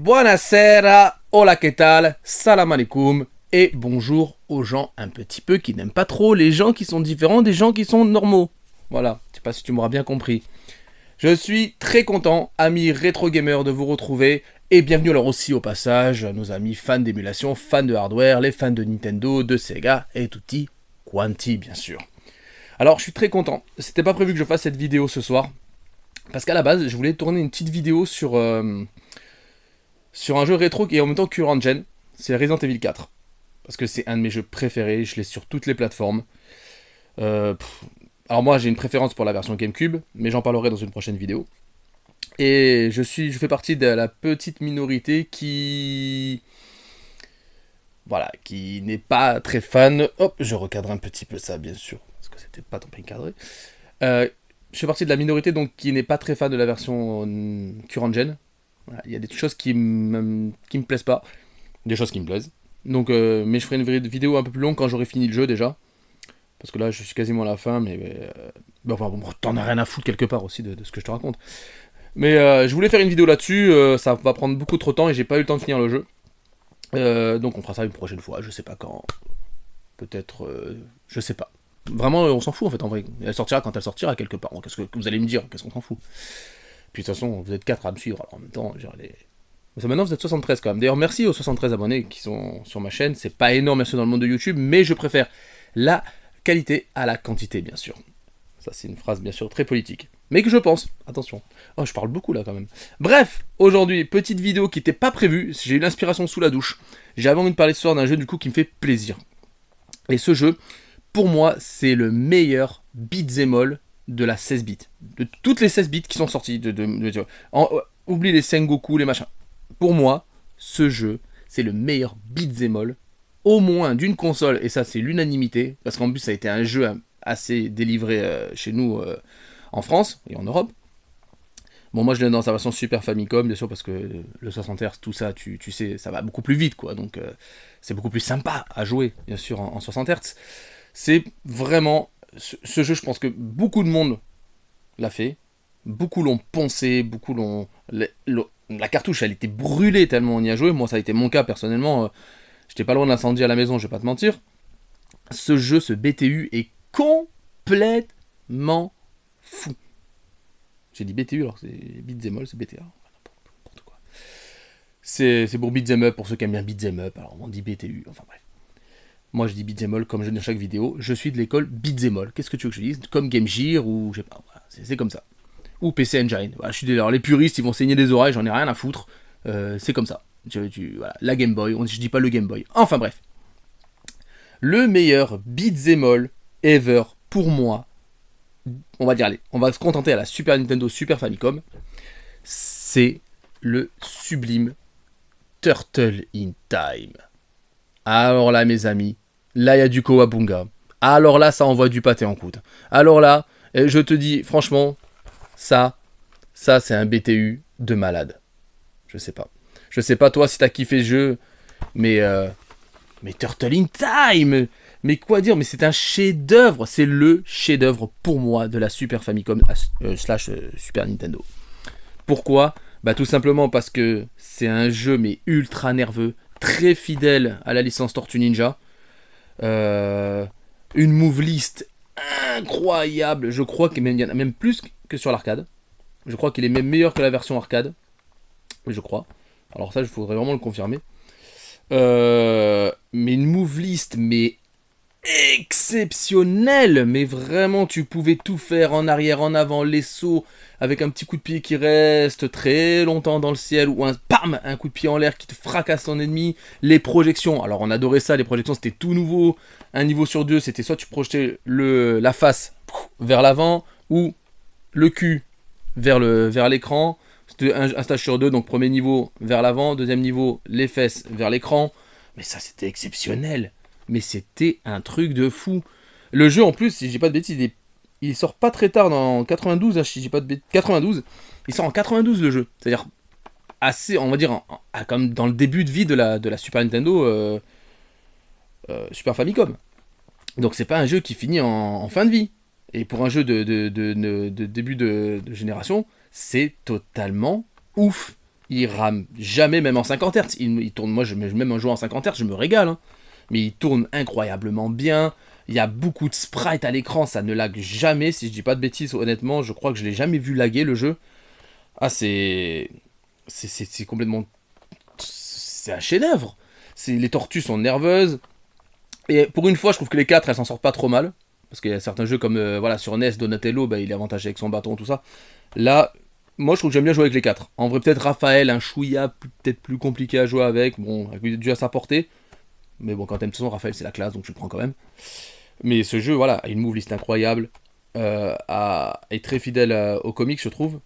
Buonasera, hola que tal, salam alaikum, et bonjour aux gens un petit peu qui n'aiment pas trop les gens qui sont différents des gens qui sont normaux. Voilà, je sais pas si tu m'auras bien compris. Je suis très content, amis rétro gamers, de vous retrouver, et bienvenue alors aussi au passage à nos amis fans d'émulation, fans de hardware, les fans de Nintendo, de Sega, et tutti quanti bien sûr. Alors je suis très content, c'était pas prévu que je fasse cette vidéo ce soir, parce qu'à la base je voulais tourner une petite vidéo sur un jeu rétro qui est en même temps current gen, c'est Resident Evil 4. Parce que c'est un de mes jeux préférés, je l'ai sur toutes les plateformes. Alors moi j'ai une préférence pour la version GameCube, mais j'en parlerai dans une prochaine vidéo. Et je fais partie de la petite minorité qui... Voilà, qui n'est pas très fan... Hop, je recadre un petit peu ça bien sûr, parce que c'était pas tant bien cadré. Je fais partie de la minorité donc qui n'est pas très fan de la version current gen. Voilà, il y a des choses qui me plaisent pas, des choses qui me plaisent. Donc, mais je ferai une vidéo un peu plus longue quand j'aurai fini le jeu déjà. Parce que là, je suis quasiment à la fin, mais enfin, bon, t'en as rien à foutre quelque part aussi de ce que je te raconte. Mais je voulais faire une vidéo là-dessus, ça va prendre beaucoup trop de temps et j'ai pas eu le temps de finir le jeu. Donc on fera ça une prochaine fois, je sais pas quand. Peut-être, je sais pas. Vraiment, on s'en fout en fait en vrai. Elle sortira quand elle sortira quelque part. Qu'est-ce que vous allez me dire? Qu'est-ce qu'on s'en fout? Puis de toute façon, vous êtes 4 à me suivre, alors en même temps, genre les... Maintenant vous êtes 73 quand même. D'ailleurs merci aux 73 abonnés qui sont sur ma chaîne. C'est pas énorme bien sûr dans le monde de YouTube, mais je préfère la qualité à la quantité bien sûr. Ça c'est une phrase bien sûr très politique. Mais que je pense, attention. Oh je parle beaucoup là quand même. Bref, aujourd'hui, petite vidéo qui n'était pas prévue. J'ai eu l'inspiration sous la douche. J'avais envie de parler ce soir d'un jeu du coup qui me fait plaisir. Et ce jeu, pour moi, c'est le meilleur beat'em all de la 16 bits. De toutes les 16 bits qui sont sorties. Oublie les Sengoku, les machins. Pour moi, ce jeu, c'est le meilleur beat'em all, au moins d'une console, et ça c'est l'unanimité, parce qu'en plus ça a été un jeu assez délivré chez nous en France et en Europe. Bon, moi je l'ai dans sa version Super Famicom, bien sûr, parce que le 60 Hz, tout ça, tu sais, ça va beaucoup plus vite, quoi, donc c'est beaucoup plus sympa à jouer, bien sûr, en 60 Hz. C'est vraiment, ce jeu, je pense que beaucoup de monde l'a fait, beaucoup l'ont poncé, beaucoup l'ont... La cartouche, elle était brûlée tellement on y a joué. Moi, ça a été mon cas personnellement. J'étais pas loin de l'incendie à la maison, je vais pas te mentir. Ce jeu, ce BTU, est complètement fou. J'ai dit BTU, alors c'est Beat'em All, c'est BTA. N'importe quoi. C'est pour Beat'em Up, pour ceux qui aiment bien Beat'em Up. Alors on dit BTU, enfin bref. Moi je dis Beat'em All comme je dis dans chaque vidéo. Je suis de l'école Beat'em All. Qu'est-ce que tu veux que je dise? Comme Game Gear ou je sais pas. Voilà, c'est comme ça. Ou PC Engine. Voilà, je suis alors les puristes ils vont saigner des oreilles, j'en ai rien à foutre. C'est comme ça. Voilà, la Game Boy, je dis pas le Game Boy. Enfin bref. Le meilleur beat'em all ever pour moi. On va dire allez, on va se contenter à la Super Nintendo Super Famicom. C'est le sublime Turtle in Time. Alors là mes amis, là il y a du Kawabunga. Alors là ça envoie du pâté en croûte. Alors là, je te dis franchement, ça c'est un BTU de malade. Je sais pas. Je sais pas toi si t'as kiffé ce jeu, mais Turtle in Time, mais quoi dire, mais c'est un chef-d'œuvre, c'est le chef-d'œuvre pour moi de la Super Famicom slash Super Nintendo. Pourquoi? Bah tout simplement parce que c'est un jeu mais ultra nerveux, très fidèle à la licence Tortue Ninja, une move list incroyable. Je crois qu'il y en a même plus que sur l'arcade. Je crois qu'il est même meilleur que la version arcade. Oui, je crois. Alors ça, il faudrait vraiment le confirmer. Mais une move list, mais exceptionnelle. Mais vraiment, tu pouvais tout faire en arrière, en avant, les sauts, avec un petit coup de pied qui reste très longtemps dans le ciel, ou un coup de pied en l'air qui te fracasse ton ennemi. Les projections, alors on adorait ça, les projections c'était tout nouveau. Un niveau sur deux, c'était soit tu projetais la face vers l'avant, ou le cul vers l'écran. C'était un stage sur deux, donc premier niveau vers l'avant, deuxième niveau les fesses vers l'écran. Mais ça c'était exceptionnel. Mais c'était un truc de fou. Le jeu en plus, si je dis pas de bêtises, il sort pas très tard dans 92, hein, si je dis pas de bêtises, 92. Il sort en 92 le jeu. C'est-à-dire assez, on va dire, comme dans le début de vie de la Super Nintendo Super Famicom. Donc c'est pas un jeu qui finit en fin de vie. Et pour un jeu de début de génération, c'est totalement ouf. il rame jamais, même en 50 Hz. Il tourne, moi, même en jouant en 50 Hz, je me régale. Hein. Mais il tourne incroyablement bien. Il y a beaucoup de sprites à l'écran, ça ne lag jamais. Si je dis pas de bêtises, honnêtement, je crois que je l'ai jamais vu laguer le jeu. Ah, c'est complètement. C'est un chef-d'œuvre. Les tortues sont nerveuses. Et pour une fois, je trouve que les 4 elles s'en sortent pas trop mal. Parce qu'il y a certains jeux comme voilà, sur NES, Donatello, bah, il est avantagé avec son bâton, tout ça. Là, moi je trouve que j'aime bien jouer avec les 4. En vrai, peut-être Raphaël, un chouïa, peut-être plus compliqué à jouer avec. Bon, dû à sa portée. Mais bon, quand t'aimes de toute façon, Raphaël c'est la classe, donc tu le prends quand même. Mais ce jeu, voilà, a une move list incroyable. Est très fidèle aux comics, je trouve.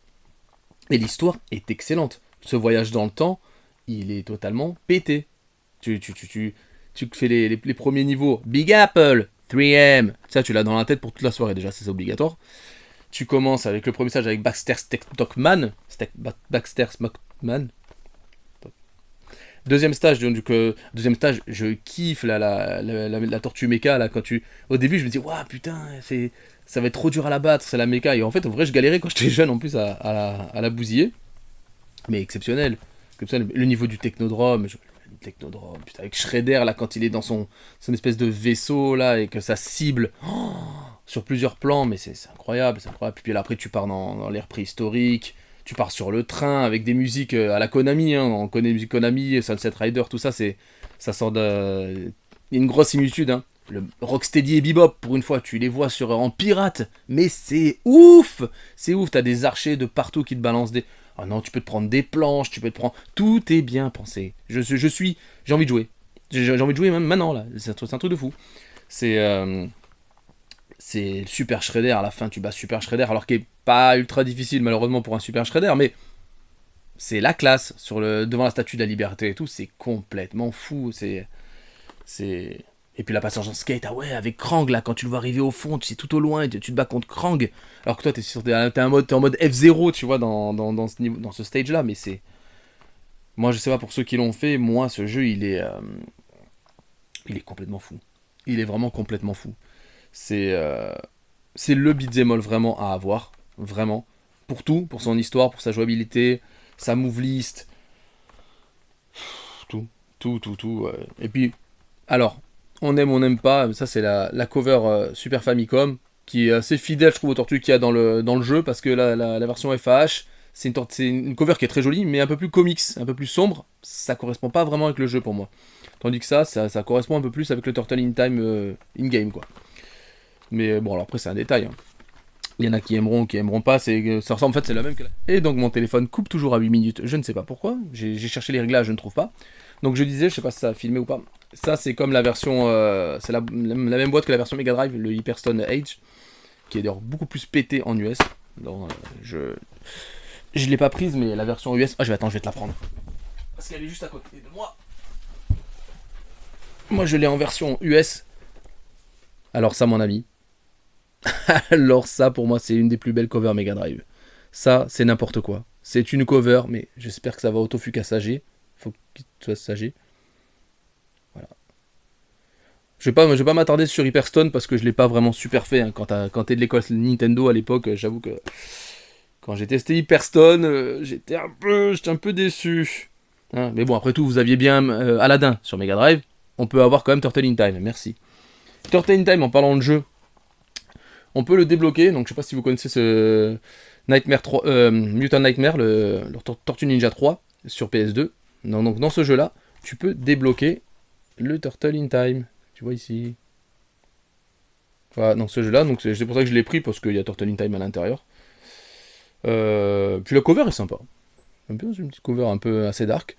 Et l'histoire est excellente. Ce voyage dans le temps, il est totalement pété. Tu fais les premiers niveaux. Big Apple, 3M. Ça, tu l'as dans la tête pour toute la soirée déjà, c'est obligatoire. Tu commences avec le premier stage avec Baxter Stockman. Baxter Stockman. Deuxième stage, deuxième stage, je kiffe la tortue méca. Là, quand au début, je me dis, waouh, putain, ça va être trop dur à la battre, c'est la méca. Et en fait, en vrai, je galérais quand j'étais jeune en plus à la bousiller. Mais exceptionnel. Le niveau du technodrome, putain, avec Shredder, là, quand il est dans son espèce de vaisseau, là, et que ça cible sur plusieurs plans, mais c'est incroyable, c'est incroyable. Puis après, tu pars dans l'ère préhistorique, tu pars sur le train, avec des musiques à la Konami, hein, on connaît les musiques Konami, Sunset Rider, tout ça, ça sort de... Il y a une grosse similitude, hein. Le Rocksteady et Bebop, pour une fois, tu les vois en pirate, mais c'est ouf. C'est ouf, t'as des archers de partout qui te balancent des... Ah non, tu peux te prendre des planches, tu peux te prendre... Tout est bien pensé. J'ai envie de jouer. J'ai envie de jouer même maintenant, là. C'est un truc de fou. C'est Super Shredder, à la fin tu bats Super Shredder, alors qu'il est pas ultra difficile malheureusement pour un Super Shredder, mais c'est la classe, devant la Statue de la Liberté et tout, c'est complètement fou, Et puis la passage en skate, ah ouais, avec Krang là, quand tu le vois arriver au fond, tu sais tout au loin, tu te bats contre Krang, alors que toi t'es en mode F0, tu vois, dans ce stage là, mais c'est... Moi je sais pas pour ceux qui l'ont fait, moi ce jeu il est complètement fou. Il est vraiment complètement fou. C'est le beat'em all vraiment à avoir, vraiment. Pour tout, pour son histoire, pour sa jouabilité, sa move list, tout, tout. Et puis, alors, on aime, on n'aime pas, ça c'est la cover Super Famicom, qui est assez fidèle, je trouve, aux tortues qu'il y a dans le jeu, parce que la version FAH, c'est une cover qui est très jolie, mais un peu plus comics, un peu plus sombre, ça correspond pas vraiment avec le jeu pour moi. Tandis que ça correspond un peu plus avec le Turtle in Time in-game, quoi. Mais bon, alors après, c'est un détail. Hein. Il y en a qui aimeront pas. Ça ressemble, en fait, c'est la même que là. Et donc, mon téléphone coupe toujours à 8 minutes. Je ne sais pas pourquoi. J'ai cherché les réglages, je ne trouve pas. Donc, je disais, je sais pas si ça a filmé ou pas. Ça, c'est comme la version. C'est la même boîte que la version Mega Drive, le Hyperstone Age. Qui est d'ailleurs beaucoup plus pété en US. Donc, je l'ai pas prise, mais la version US. Ah, je vais te la prendre. Parce qu'elle est juste à côté de moi. Moi, je l'ai en version US. Alors, ça, mon ami. Alors ça, pour moi, c'est une des plus belles covers Mega Drive. Ça, c'est n'importe quoi. C'est une cover, mais j'espère que ça va autofuka sager. Faut qu'il soit sagé. Voilà. Je vais pas m'attarder sur Hyperstone parce que je l'ai pas vraiment super fait. Hein. Quand t'es de l'école Nintendo à l'époque, j'avoue que quand j'ai testé Hyperstone, j'étais un peu déçu. Hein, mais bon, après tout, vous aviez bien Aladdin sur Mega Drive. On peut avoir quand même Turtle in Time. Merci. Turtle in Time, en parlant de jeu, on peut le débloquer, donc je sais pas si vous connaissez ce Nightmare 3, Mutant Nightmare, le Tortue Ninja 3 sur PS2. Donc dans ce jeu-là, tu peux débloquer le Turtle in Time. Tu vois ici. Voilà, dans ce jeu-là, donc c'est pour ça que je l'ai pris, parce qu'il y a Turtle in Time à l'intérieur. Puis la cover est sympa. J'aime bien, c'est une petite cover un peu assez dark.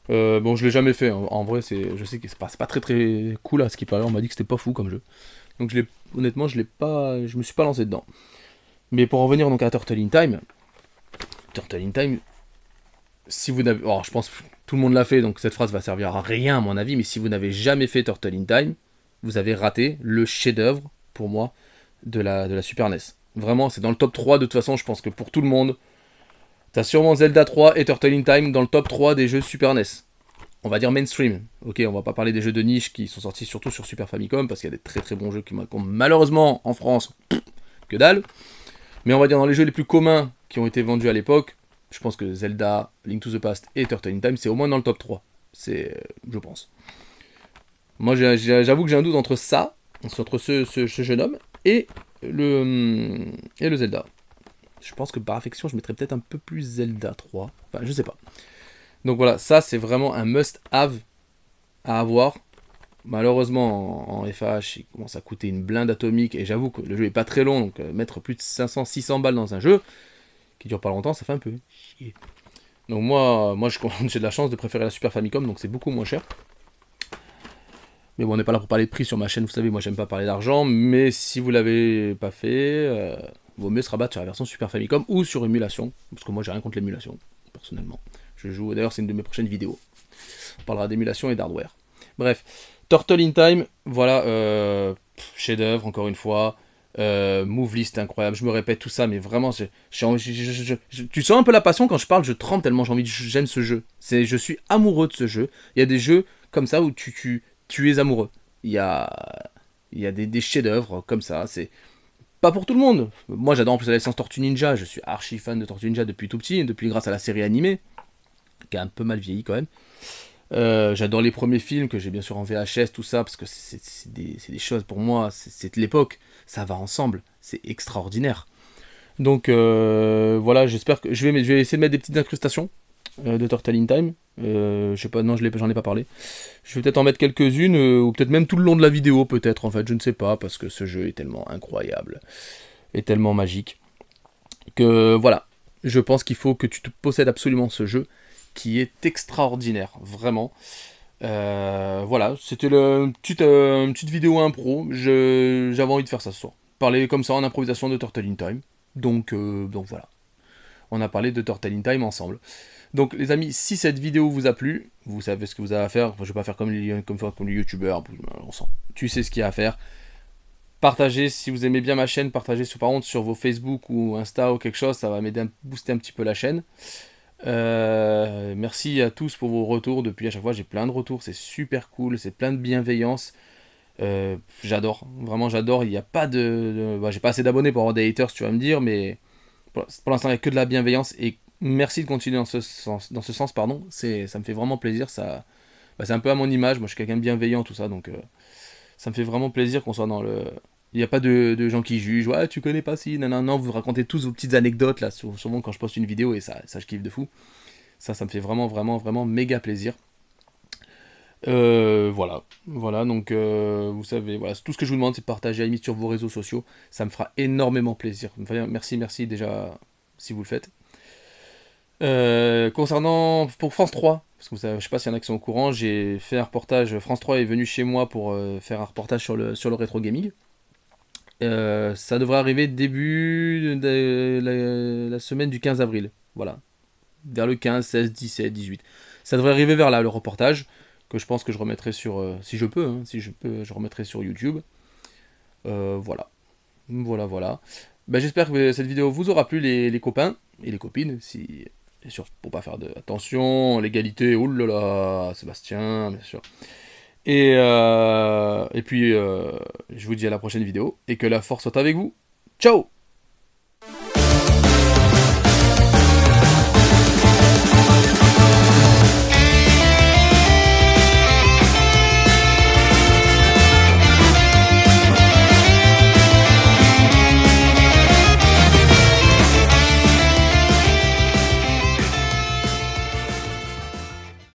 Bon, je l'ai jamais fait. En vrai, je sais que c'est pas très très cool à ce qui paraît. On m'a dit que c'était pas fou comme jeu. Donc honnêtement, je me suis pas lancé dedans. Mais pour en revenir donc à Turtle in Time, si vous n'avez... Alors, je pense que tout le monde l'a fait, donc cette phrase va servir à rien à mon avis, mais si vous n'avez jamais fait Turtle in Time, vous avez raté le chef-d'œuvre, pour moi, de la Super NES. Vraiment, c'est dans le top 3, de toute façon, je pense que pour tout le monde, t'as sûrement Zelda 3 et Turtle in Time dans le top 3 des jeux Super NES. On va dire mainstream. Ok, on va pas parler des jeux de niche qui sont sortis surtout sur Super Famicom, parce qu'il y a des très très bons jeux qui ont malheureusement en France que dalle. Mais on va dire dans les jeux les plus communs qui ont été vendus à l'époque, Je pense que Zelda, Link to the Past et Turtle in Time, c'est au moins dans le top 3. C'est, je pense. Moi, j'avoue que j'ai un doute entre ça, entre ce jeune homme, et le Zelda. Je pense que par affection, je mettrais peut-être un peu plus Zelda 3. Enfin, je sais pas. Donc voilà, ça, c'est vraiment un must-have à avoir. Malheureusement, en FH, il commence à coûter une blinde atomique, et j'avoue que le jeu est pas très long, donc mettre plus de 500-600 balles dans un jeu qui dure pas longtemps, ça fait un peu chier. Donc moi j'ai de la chance de préférer la Super Famicom, donc c'est beaucoup moins cher. Mais bon, on n'est pas là pour parler de prix sur ma chaîne, vous savez, moi j'aime pas parler d'argent, mais si vous l'avez pas fait, vaut mieux se rabattre sur la version Super Famicom ou sur émulation, parce que moi j'ai rien contre l'émulation, personnellement. Je joue, d'ailleurs c'est une de mes prochaines vidéos. On parlera d'émulation et d'hardware. Bref, Turtle in Time, voilà, chef-d'œuvre encore une fois. Move list incroyable, je me répète tout ça, mais vraiment, tu sens un peu la passion quand je parle, je tremble tellement j'aime ce jeu. Je suis amoureux de ce jeu. Il y a des jeux comme ça où tu es amoureux. Il y a, il y a des chefs-d'œuvre comme ça. C'est pas pour tout le monde. Moi, j'adore en plus la licence Tortue Ninja. Je suis archi fan de Tortue Ninja depuis tout petit, depuis grâce à la série animée, qui a un peu mal vieilli quand même. J'adore les premiers films que j'ai bien sûr en VHS, tout ça, parce que c'est des choses pour moi, c'est de l'époque, ça va ensemble, c'est extraordinaire. Donc voilà, j'espère que je vais essayer de mettre des petites incrustations de Turtle in Time. Je sais pas, non, j'en ai pas parlé. Je vais peut-être en mettre quelques-unes, ou peut-être même tout le long de la vidéo, peut-être en fait, je ne sais pas, parce que ce jeu est tellement incroyable et tellement magique que voilà, je pense qu'il faut que tu te possèdes absolument ce jeu qui est extraordinaire, vraiment. Voilà, c'était une petite vidéo impro. J'avais envie de faire ça ce soir. Parler comme ça en improvisation de Turtle in Time. Donc voilà, on a parlé de Turtle in Time ensemble. Donc les amis, si cette vidéo vous a plu, vous savez ce que vous avez à faire. Enfin, je vais pas faire comme les youtubeurs, tu sais ce qu'il y a à faire. Partagez si vous aimez bien ma chaîne, partagez par contre sur vos Facebook ou Insta ou quelque chose, ça va m'aider à booster un petit peu la chaîne. Merci à tous pour vos retours. Depuis à chaque fois, j'ai plein de retours. C'est super cool. C'est plein de bienveillance. J'adore. Vraiment, j'adore. Il n'y a pas j'ai pas assez d'abonnés pour avoir des haters, tu vas me dire. Mais pour l'instant, il n'y a que de la bienveillance. Et merci de continuer dans ce sens, pardon. Ça me fait vraiment plaisir. C'est un peu à mon image. Moi, je suis quelqu'un de bienveillant, tout ça. Donc, ça me fait vraiment plaisir qu'on soit dans le. Il n'y a pas de gens qui jugent. Ouais, tu connais pas si. Non, non, non. Vous racontez tous vos petites anecdotes là, souvent quand je poste une vidéo et ça je kiffe de fou. Ça me fait vraiment, vraiment, vraiment méga plaisir. Voilà, donc vous savez, voilà, tout ce que je vous demande, c'est de partager à la limite sur vos réseaux sociaux. Ça me fera énormément plaisir. Enfin, merci déjà si vous le faites. Concernant pour France 3, parce que vous savez, je sais pas s'il y en a qui sont au courant, j'ai fait un reportage. France 3 est venu chez moi pour faire un reportage sur le rétro gaming. Ça devrait arriver début de la semaine du 15 avril. Voilà, vers le 15, 16, 17, 18. Ça devrait arriver vers là, le reportage, que je pense que je remettrai sur... si je peux, hein, si je peux, je remettrai sur YouTube. Voilà. Voilà. Ben, j'espère que cette vidéo vous aura plu, les copains et les copines. Si, bien sûr, pour pas faire de... Attention, l'égalité, oh là là, Sébastien, bien sûr. Et puis, je vous dis à la prochaine vidéo, et que la force soit avec vous. Ciao!